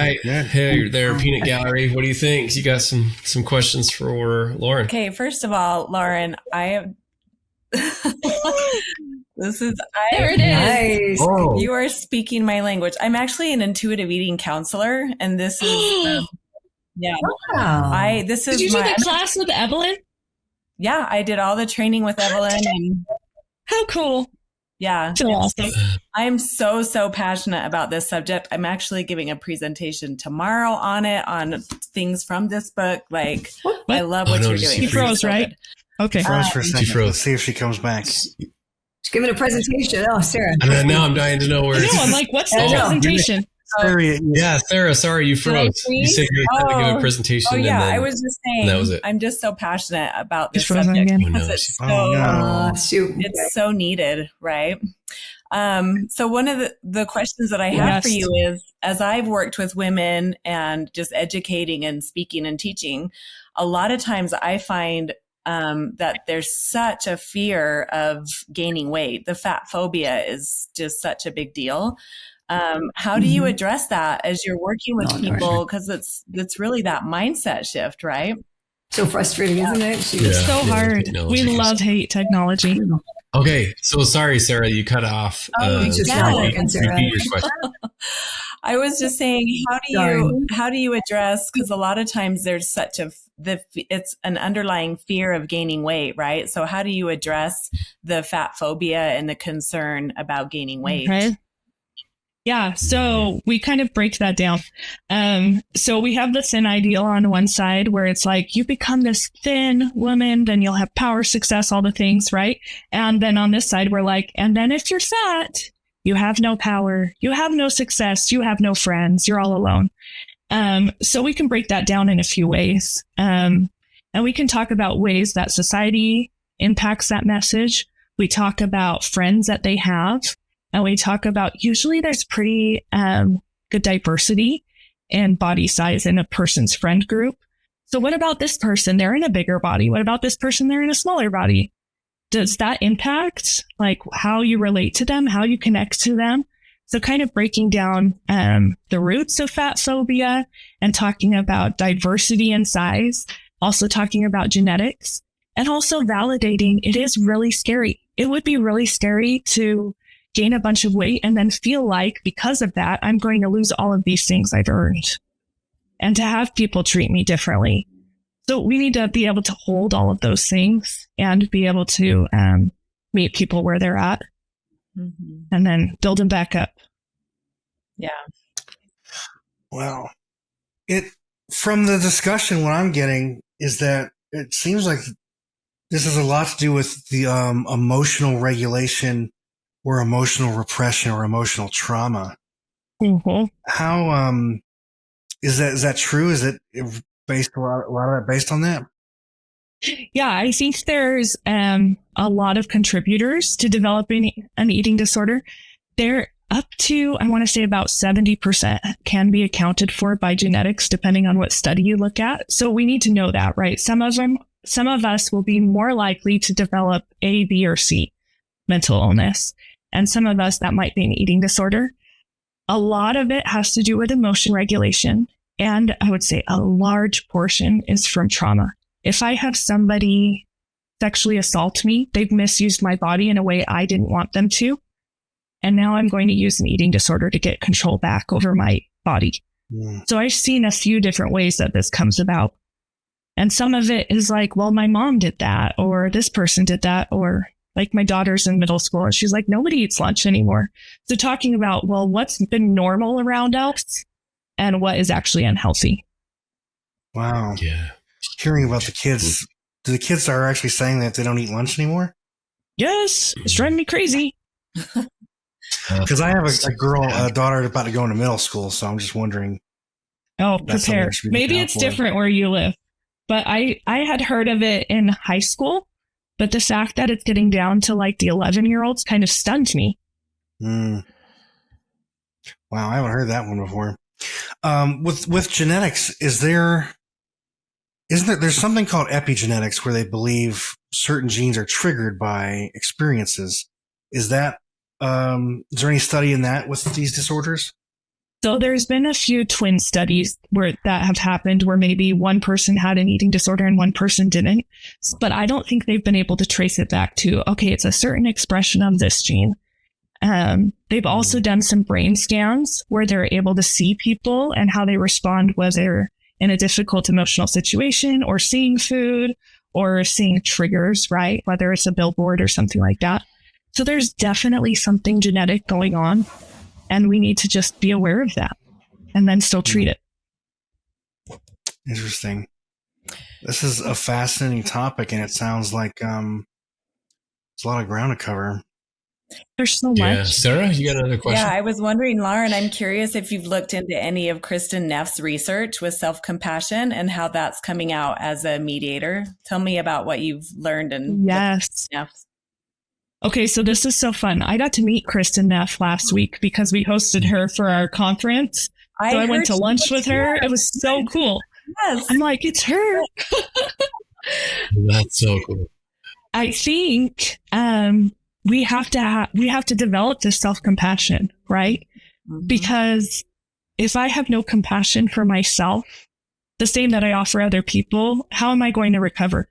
right. Hey there, Peanut Gallery. What do you think? You got some questions for Lauren? Okay, first of all, Lauren, I have There it is. Nice. Oh, you are speaking my language. I'm actually an intuitive eating counselor, and this is yeah. Wow. This Did is you do my the class with Evelyn? yeah. I did all the training with Evelyn, and How cool. yeah, So awesome. I'm so passionate about this subject. I'm actually giving a presentation tomorrow on it, on things from this book. Like, I love what no, you're just doing. You froze, So right? good. Okay. Froze for a second. froze. Let's see if she comes back. She's giving a presentation. Oh, Sarah. And now I'm dying to know where. No, I'm like, what's the I know. presentation? Sarah, Yeah, Sarah. Sorry, you froze. You said you were trying to give a presentation. Oh yeah, and then I was just saying. that was it. I'm just so passionate about this She's frozen subject again. because Oh, no. it's so Oh, no. Shoot. it's so needed, right? So one of the questions that I have for Yes. you is, as I've worked with women and just educating and speaking and teaching, a lot of times I find that there's such a fear of gaining weight. The fat phobia is just such a big deal. How do you address that as you're working with Oh, people? Because it's really that mindset shift, right? So frustrating, isn't it? It's so hard. technology. We love hate technology. Okay, so sorry, Sarah, you cut off. you just yeah. Repeat your question. I was just saying, how do you address? Because a lot of times there's such it's an underlying fear of gaining weight, right? So how do you address the fat phobia and the concern about gaining weight? Okay. Yeah, so we kind of break that down. So we have the thin ideal on one side where it's like you become this thin woman, then you'll have power, success, all the things, right? And then on this side, we're like, and then if you're fat, you have no power, you have no success, you have no friends, you're all alone. So we can break that down in a few ways. And we can talk about ways that society impacts that message. We talk about friends that they have. And we talk about, usually there's pretty good diversity in body size in a person's friend group. So what about this person? They're in a bigger body. What about this person? They're in a smaller body. Does that impact like how you relate to them, how you connect to them? So kind of breaking down the roots of fat phobia and talking about diversity in size, also talking about genetics, and also validating it is really scary. It would be really scary to gain a bunch of weight and then feel like because of that, I'm going to lose all of these things I've earned and to have people treat me differently. So we need to be able to hold all of those things and be able to meet people where they're at and then build them back up. Yeah. Well, from the discussion, what I'm getting is that it seems like this has a lot to do with the emotional regulation or emotional repression or emotional trauma. Mm-hmm. How is that true? Is it based a lot of that based on that? Yeah, I think there's a lot of contributors to developing an eating disorder. They're up to, I want to say about 70% can be accounted for by genetics, depending on what study you look at. So we need to know that, right? Some of us will be more likely to develop A, B, or C mental illness. And some of us, that might be an eating disorder. A lot of it has to do with emotion regulation. And I would say a large portion is from trauma. If I have somebody sexually assault me, they've misused my body in a way I didn't want them to. And now I'm going to use an eating disorder to get control back over my body. Yeah. So I've seen a few different ways that this comes about. And some of it is like, well, my mom did that, or this person did that, or like my daughter's in middle school and she's like, nobody eats lunch anymore. So talking about, well, what's been normal around us and what is actually unhealthy. Wow. Yeah. Hearing about the kids, do the kids are actually saying that they don't eat lunch anymore? Yes. It's driving me crazy. Because I have a daughter about to go into middle school. So I'm just wondering. Oh, prepare. Maybe it's different where you live, but I had heard of it in high school. But the fact that it's getting down to like the 11-year-olds kind of stunned me. Wow, I haven't heard that one before. With genetics, there's something called epigenetics where they believe certain genes are triggered by experiences. Is there any study in that with these disorders? So there's been a few twin studies that have happened where maybe one person had an eating disorder and one person didn't. But I don't think they've been able to trace it back to, okay, it's a certain expression of this gene. They've also done some brain scans where they're able to see people and how they respond, whether in a difficult emotional situation or seeing food or seeing triggers, right? Whether it's a billboard or something like that. So there's definitely something genetic going on. And we need to just be aware of that and then still treat it. Interesting. This is a fascinating topic, and it sounds like there's a lot of ground to cover. There's so Yeah. much. Sarah, you got another question? Yeah, I was wondering, Lauren, I'm curious if you've looked into any of Kristen Neff's research with self-compassion and how that's coming out as a mediator. Tell me about what you've learned and Yes. Okay, so this is so fun. I got to meet Kristen Neff last week because we hosted her for our conference. So I went to lunch with her. It was so cool. Yes. I'm like, it's her. That's so cool. I think we have to develop this self-compassion, right? Mm-hmm. Because if I have no compassion for myself, the same that I offer other people, how am I going to recover?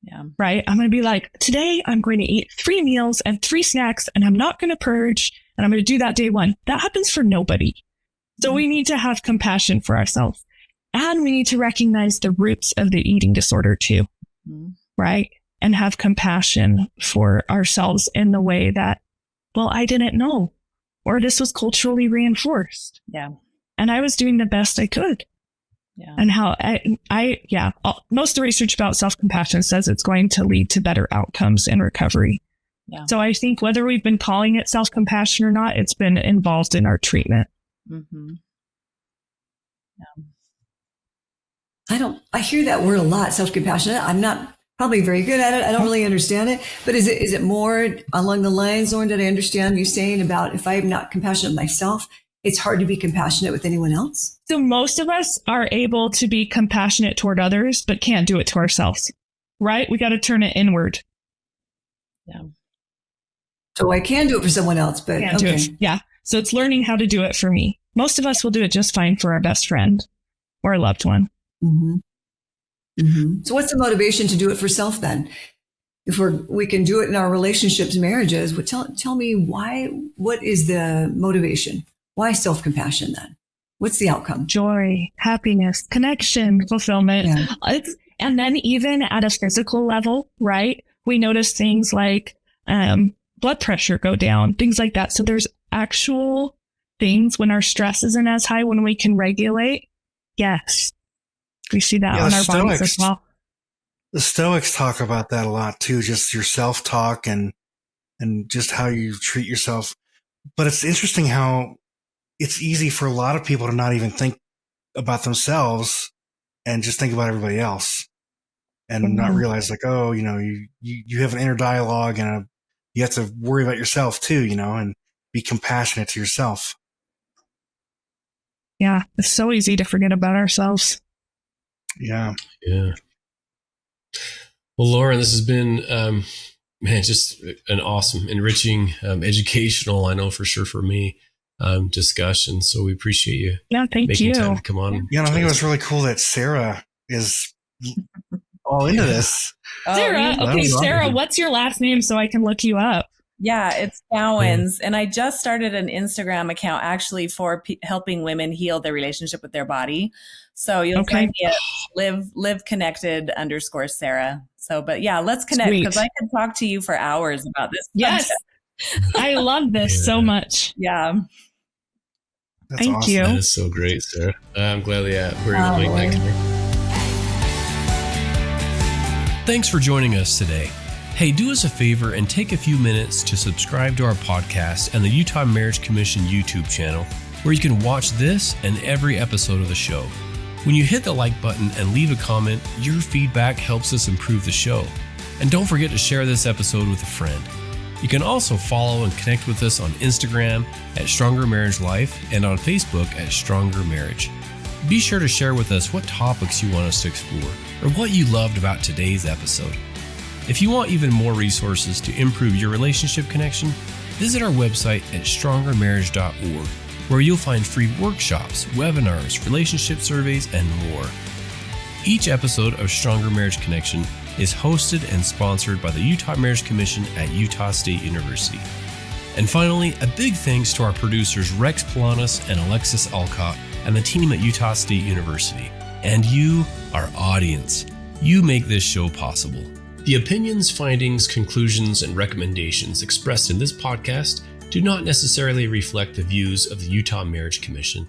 Yeah. Right. I'm going to be like, today I'm going to eat 3 meals and 3 snacks and I'm not going to purge and I'm going to do that day 1. That happens for nobody. So we need to have compassion for ourselves and we need to recognize the roots of the eating disorder too. Mm-hmm. Right. And have compassion for ourselves in the way that, well, I didn't know, or this was culturally reinforced. Yeah. And I was doing the best I could. Yeah. And how most of the research about self-compassion says it's going to lead to better outcomes in recovery. Yeah. So I think whether we've been calling it self-compassion or not, it's been involved in our treatment. Mm-hmm. I hear that word a lot, self-compassion. I'm not probably very good at it. I don't really understand it, but is it more along the lines, Lauren, did I understand you saying about if I'm not compassionate with myself, it's hard to be compassionate with anyone else? So most of us are able to be compassionate toward others, but can't do it to ourselves, right? We got to turn it inward. Yeah. So I can do it for someone else, but Can't do it. Yeah. So it's learning how to do it for me. Most of us will do it just fine for our best friend or a loved one. Mm-hmm. Mm-hmm. So what's the motivation to do it for self then? If we can do it in our relationships, marriages, tell me why, what is the motivation? Why self-compassion then? What's the outcome? Joy, happiness, connection, fulfillment. Yeah. And then even at a physical level, right? We notice things like blood pressure go down, things like that. So there's actual things when our stress isn't as high, when we can regulate. Yes. We see that on our bodies as well. The Stoics talk about that a lot too, just your self-talk and just how you treat yourself. But it's interesting how it's easy for a lot of people to not even think about themselves and just think about everybody else and not realize like, oh, you have an inner dialogue and you have to worry about yourself too, and be compassionate to yourself. Yeah. It's so easy to forget about ourselves. Yeah. Yeah. Well, Lauren, this has been, just an awesome, enriching, educational, I know for sure for me, discussion. So we appreciate you. Yeah, thank you. Time to come on. Yeah, I think it was really cool that Sarah is all into this. Sarah, Sarah, what's your last name so I can look you up? Yeah, it's Gowans. And I just started an Instagram account actually for helping women heal their relationship with their body. So you'll find me at live connected _Sarah. So, but yeah, let's connect because I can talk to you for hours about this. Yes. I love this so much. Yeah. That's Thank awesome. you. That is so great, Sarah. I'm glad we're able to make that connection. Thanks for joining us today. Hey, do us a favor and take a few minutes to subscribe to our podcast and the Utah Marriage Commission YouTube channel, where you can watch this and every episode of the show. When you hit the like button and leave a comment, your feedback helps us improve the show. And don't forget to share this episode with a friend. You can also follow and connect with us on Instagram at Stronger Marriage Life and on Facebook at Stronger Marriage. Be sure to share with us what topics you want us to explore or what you loved about today's episode. If you want even more resources to improve your relationship connection, visit our website at strongermarriage.org, where you'll find free workshops, webinars, relationship surveys, and more. Each episode of Stronger Marriage Connection is hosted and sponsored by the Utah Marriage Commission at Utah State University. And finally, a big thanks to our producers Rex Polanis and Alexis Alcott and the team at Utah State University. And you, our audience. You make this show possible. The opinions, findings, conclusions, and recommendations expressed in this podcast do not necessarily reflect the views of the Utah Marriage Commission